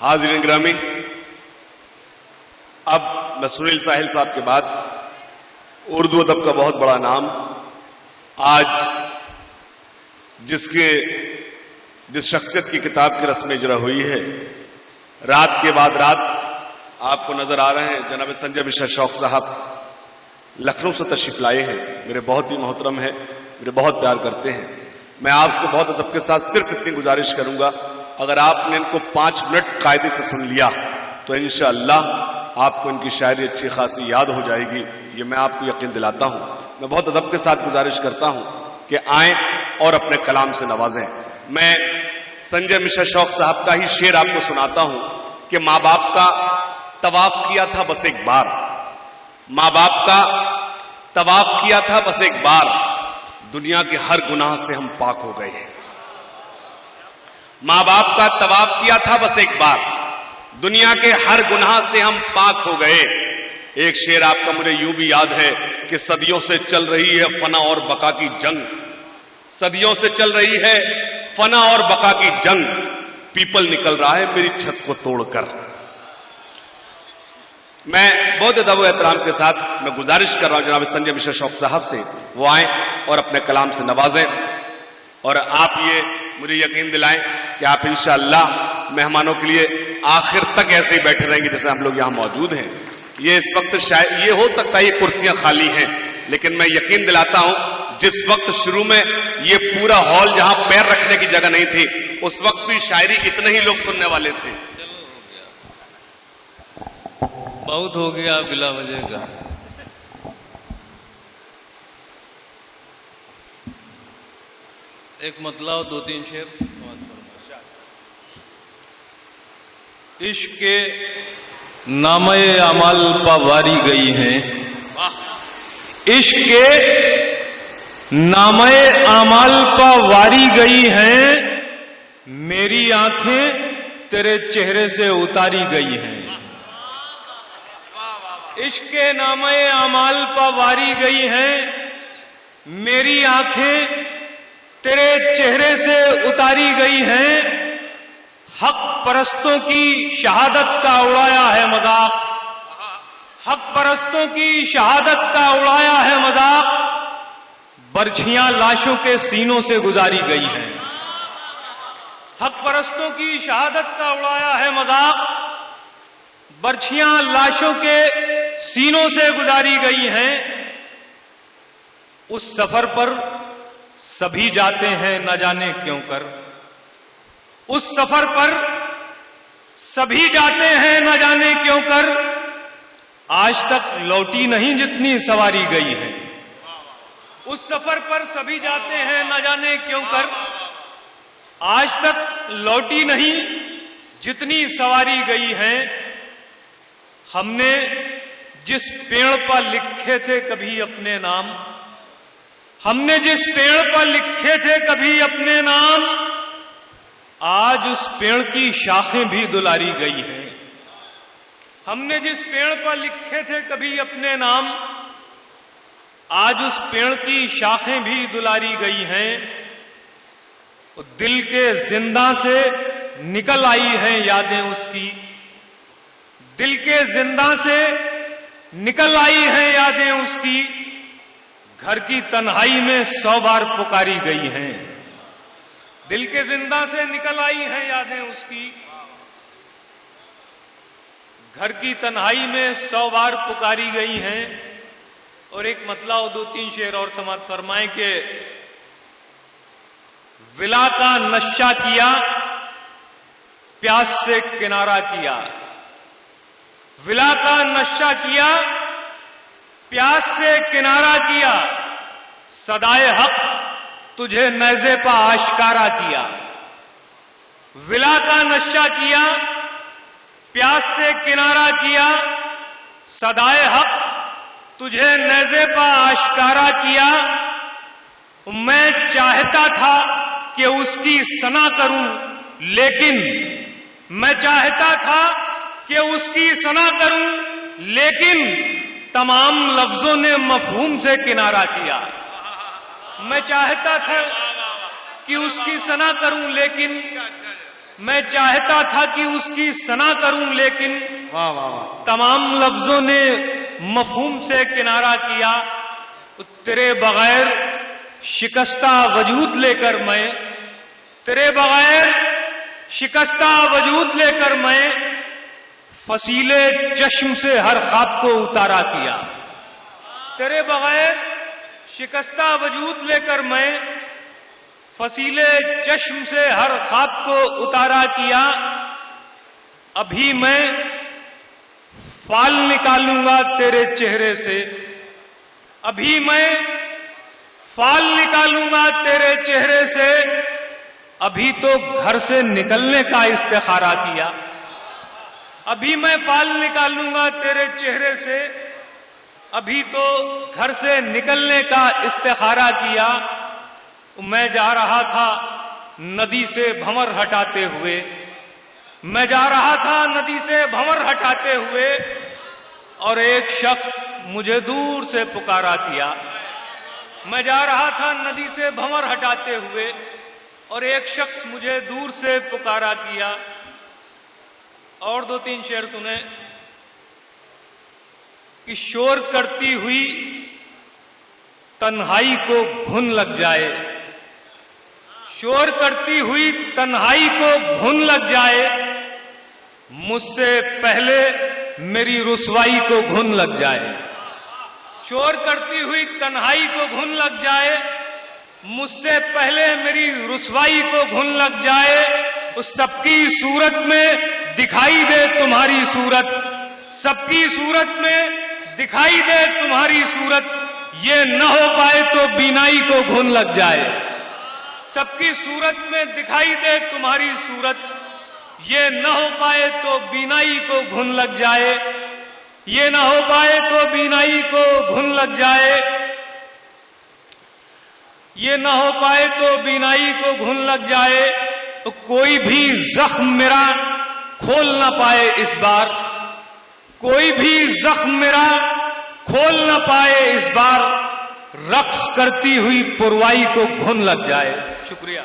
حاضرین گرامی، اب میں سنیل ساحل صاحب کے بعد اردو ادب کا بہت بڑا نام آج جس شخصیت کی کتاب کی رسم اجرا ہوئی ہے، رات کے بعد رات آپ کو نظر آ رہے ہیں، جناب سنجے مشرا شوق صاحب لکھنؤ سے تشریف لائے ہیں، میرے بہت ہی محترم ہیں، میرے بہت پیار کرتے ہیں۔ میں آپ سے بہت ادب کے ساتھ صرف اتنی گزارش کروں گا، اگر آپ نے ان کو 5 منٹ قاعدے سے سن لیا تو انشاءاللہ آپ کو ان کی شاعری اچھی خاصی یاد ہو جائے گی، یہ میں آپ کو یقین دلاتا ہوں۔ میں بہت ادب کے ساتھ گزارش کرتا ہوں کہ آئیں اور اپنے کلام سے نوازیں۔ میں سنجے مشرا شوق صاحب کا ہی شعر آپ کو سناتا ہوں کہ ماں باپ کا طواف کیا تھا بس ایک بار، ماں باپ کا طواف کیا تھا بس ایک بار، دنیا کے ہر گناہ سے ہم پاک ہو گئے ہیں۔ ماں باپ کا طواف کیا تھا بس ایک بار، دنیا کے ہر گناہ سے ہم پاک ہو گئے۔ ایک شعر آپ کا مجھے یوں بھی یاد ہے کہ صدیوں سے چل رہی ہے فنا اور بقا کی جنگ، صدیوں سے چل رہی ہے فنا اور بقا کی جنگ، پیپل نکل رہا ہے میری چھت کو توڑ کر۔ میں بہت ادب و احترام کے ساتھ میں گزارش کر رہا ہوں جناب سنجے مشرا شوق صاحب سے، وہ آئیں اور اپنے کلام سے نوازیں، اور آپ یہ مجھے یقین دلائیں کہ آپ انشاءاللہ مہمانوں کے لیے آخر تک ایسے ہی بیٹھے رہیں گے جیسے ہم لوگ یہاں موجود ہیں۔ یہ اس وقت شاید یہ ہو سکتا ہے یہ کرسیاں خالی ہیں، لیکن میں یقین دلاتا ہوں جس وقت شروع میں یہ پورا ہال جہاں پیر رکھنے کی جگہ نہیں تھی، اس وقت بھی شاعری اتنے ہی لوگ سننے والے تھے۔ بہت ہو گیا بلا وجہ کا۔ ایک مطلب 2-3 شعر۔ عشق کے نامہ اعمال پا واری گئی ہیں، عشق کے نامہ اعمال پا واری گئی ہیں، میری آنکھیں تیرے چہرے سے اتاری گئی ہیں۔ عشق کے نامہ اعمال پا واری گئی ہیں، میری آنکھیں تیرے چہرے سے اتاری گئی ہیں، حق پرستوں کی شہادت کا اڑایا ہے مذاق، حق پرستوں کی شہادت کا اڑایا ہے مذاق، برچھیاں لاشوں کے سینوں سے گزاری گئی ہیں، حق پرستوں کی شہادت کا اڑایا ہے مذاق، برچھیاں لاشوں کے سینوں سے گزاری گئی ہیں۔ اس سفر پر سبھی جاتے ہیں نہ جانے کیوں کر، اس سفر پر سبھی جاتے ہیں نہ جانے کیوں کر، آج تک لوٹی نہیں جتنی سواری گئی ہے۔ اس سفر پر سبھی جاتے ہیں نہ جانے کیوں کر، آج تک لوٹی نہیں جتنی سواری گئی ہے۔ ہم نے جس پیڑ پر لکھے تھے کبھی اپنے نام، ہم نے جس پیڑ پر لکھے تھے کبھی اپنے نام، آج اس پیڑ کی شاخیں بھی دلاری گئی ہیں۔ ہم نے جس پیڑ پر لکھے تھے کبھی اپنے نام، آج اس پیڑ کی شاخیں بھی دلاری گئی ہیں۔ دل کے زندہ سے نکل آئی ہیں یادیں اس کی، دل کے زندہ سے نکل آئی ہیں یادیں اس کی، گھر کی تنہائی میں 100 بار پکاری گئی ہیں۔ دل کے زندہ سے نکل آئی ہیں یادیں اس کی، گھر کی تنہائی میں 100 بار پکاری گئی ہیں۔ اور ایک مطلب 2-3 شعر اور سماعت فرمائیں کہ ولا کا نشہ کیا پیاس سے کنارہ کیا، ولا کا نشہ کیا پیاس سے کنارہ کیا، صدائے حق تجھے نیزے پا آشکارا کیا۔ ولا کا نشہ کیا پیاس سے کنارہ کیا، صدائے حق تجھے نیزے پا آشکارا کیا۔ میں چاہتا تھا کہ اس کی ثنا کروں لیکن، میں چاہتا تھا کہ اس کی ثنا کروں لیکن تمام لفظوں نے مفہوم سے کنارہ کیا۔ میں چاہتا تھا کہ اس کی ثنا کروں لیکن میں چاہتا تھا کہ اس کی ثنا کروں، لیکن واہ واہ واہ، تمام لفظوں نے مفہوم سے کنارہ کیا۔ تیرے بغیر شکستہ وجود لے کر میں، تیرے بغیر شکستہ وجود لے کر میں فصیلے چشم سے ہر خواب کو اتارا کیا۔ تیرے بغیر شکستہ وجود لے کر میں فصیلے چشم سے ہر خواب کو اتارا کیا۔ ابھی میں فال نکالوں گا تیرے چہرے سے، ابھی میں فال نکالوں گا تیرے چہرے سے، ابھی تو گھر سے نکلنے کا استخارہ کیا۔ ابھی میں فال نکالوں گا تیرے چہرے سے، ابھی تو گھر سے نکلنے کا استخارہ کیا۔ میں جا رہا تھا ندی سے بھنور ہٹاتے ہوئے، میں جا رہا تھا ندی سے بھنور ہٹاتے ہوئے، اور ایک شخص مجھے دور سے پکارا کیا۔ میں جا رہا تھا ندی سے بھنور ہٹاتے ہوئے، اور ایک شخص مجھے دور سے پکارا کیا۔ اور دو تین شعر سنیں کہ شور کرتی ہوئی تنہائی کو گھن لگ جائے، شور کرتی ہوئی تنہائی کو گھن لگ جائے، مجھ سے پہلے میری رسوائی کو گھن لگ جائے۔ شور کرتی ہوئی تنہائی کو گھن لگ جائے، مجھ سے پہلے میری رسوائی کو گھن لگ جائے۔ اس سب کی صورت میں دکھائی دے تمہاری صورت، سب کی صورت میں دکھائی دے تمہاری صورت، یہ نہ ہو پائے تو بینائی کو گھن لگ جائے۔ سب کی صورت میں دکھائی دے تمہاری صورت، یہ نہ ہو پائے تو بینائی کو گھن لگ جائے، یہ نہ ہو پائے تو بینائی کو گھن لگ جائے، یہ نہ ہو پائے تو بینائی کو گھن لگ جائے۔ تو کوئی بھی زخم میرا کھول نہ پائے اس بار، کوئی بھی زخم میرا کھول نہ پائے اس بار، رقص کرتی ہوئی پروائی کو گھن لگ جائے۔ شکریہ۔